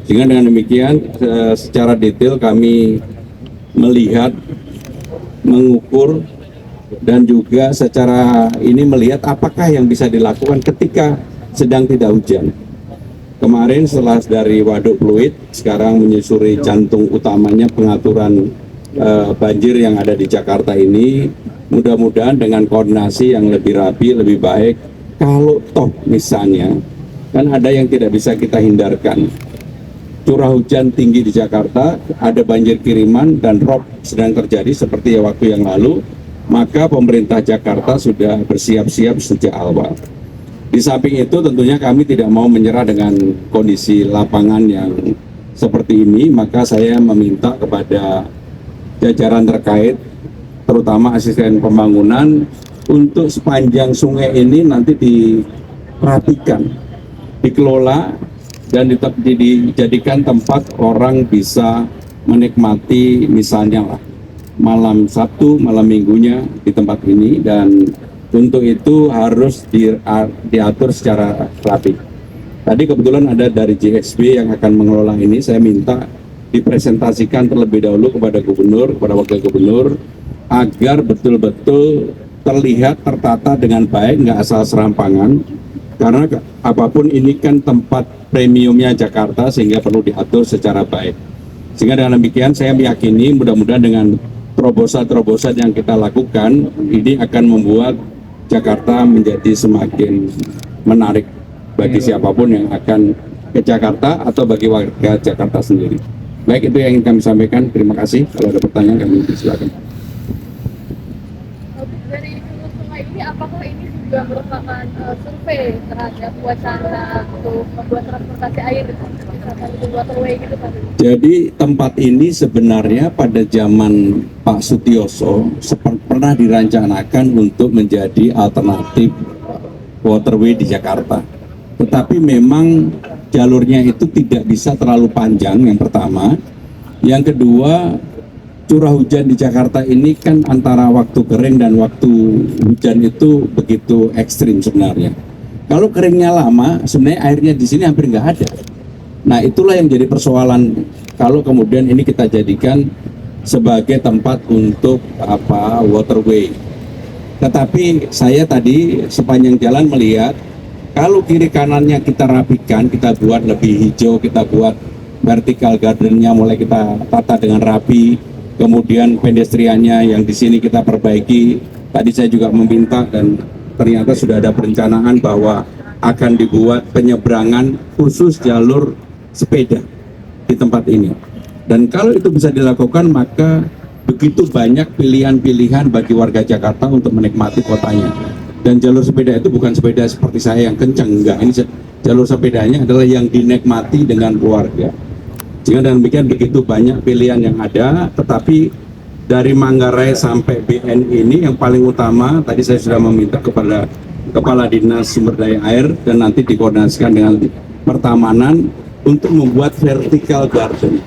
Sehingga dengan demikian secara detail kami melihat, mengukur, dan juga secara ini melihat apakah yang bisa dilakukan ketika sedang tidak hujan. Kemarin setelah dari waduk fluid, sekarang menyusuri jantung utamanya pengaturan banjir yang ada di Jakarta ini. Mudah-mudahan dengan koordinasi yang lebih rapi, lebih baik. Kalau toh misalnya, kan ada yang tidak bisa kita hindarkan. Curah hujan tinggi di Jakarta, ada banjir kiriman dan rob sedang terjadi seperti waktu yang lalu, maka pemerintah Jakarta sudah bersiap-siap sejak awal. Di samping itu tentunya kami tidak mau menyerah dengan kondisi lapangan yang seperti ini, maka saya meminta kepada jajaran terkait, terutama asisten pembangunan, untuk sepanjang sungai ini nanti diperhatikan, dikelola, dan dijadikan tempat orang bisa menikmati misalnya lah malam Sabtu, malam Minggunya di tempat ini, dan untuk itu harus diatur secara rapi. Tadi kebetulan ada dari JXB yang akan mengelola ini, saya minta dipresentasikan terlebih dahulu kepada gubernur, kepada wakil gubernur, agar betul-betul terlihat, tertata dengan baik, nggak asal serampangan, karena apapun ini kan tempat premiumnya Jakarta, sehingga perlu diatur secara baik. Sehingga dengan demikian saya meyakini mudah-mudahan dengan terobosan-terobosan yang kita lakukan, ini akan membuat Jakarta menjadi semakin menarik bagi siapapun yang akan ke Jakarta atau bagi warga Jakarta sendiri. Baik, itu yang ingin kami sampaikan. Terima kasih. Kalau ada pertanyaan kami silakan. Dari hulu sungai ini, apakah ini juga merupakan survei terhadap wacana untuk membuat transportasi air, misalkan itu waterway gitu Pak? Jadi tempat ini sebenarnya pada zaman Pak Sutioso pernah direncanakan untuk menjadi alternatif waterway di Jakarta. Tetapi memang jalurnya itu tidak bisa terlalu panjang, yang pertama. Yang kedua, curah hujan di Jakarta ini kan antara waktu kering dan waktu hujan itu begitu ekstrim sebenarnya. Kalau keringnya lama, sebenarnya airnya di sini hampir nggak ada. Nah, itulah yang jadi persoalan kalau kemudian ini kita jadikan sebagai tempat untuk waterway. Tetapi saya tadi sepanjang jalan melihat kalau kiri kanannya kita rapikan, kita buat lebih hijau, kita buat vertical gardennya mulai kita tata dengan rapi, kemudian pedestriannya yang di sini kita perbaiki. Tadi saya juga meminta dan ternyata sudah ada perencanaan bahwa akan dibuat penyeberangan khusus jalur sepeda di tempat ini. Dan kalau itu bisa dilakukan, maka begitu banyak pilihan-pilihan bagi warga Jakarta untuk menikmati kotanya. Dan jalur sepeda itu bukan sepeda seperti saya yang kencang, enggak. Ini jalur sepedanya adalah yang dinikmati dengan keluarga. Sehingga dengan demikian begitu banyak pilihan yang ada, tetapi dari Manggarai sampai BN ini yang paling utama, tadi saya sudah meminta kepada Kepala Dinas Sumber Daya Air dan nanti dikoordinasikan dengan Pertamanan untuk membuat vertical garden.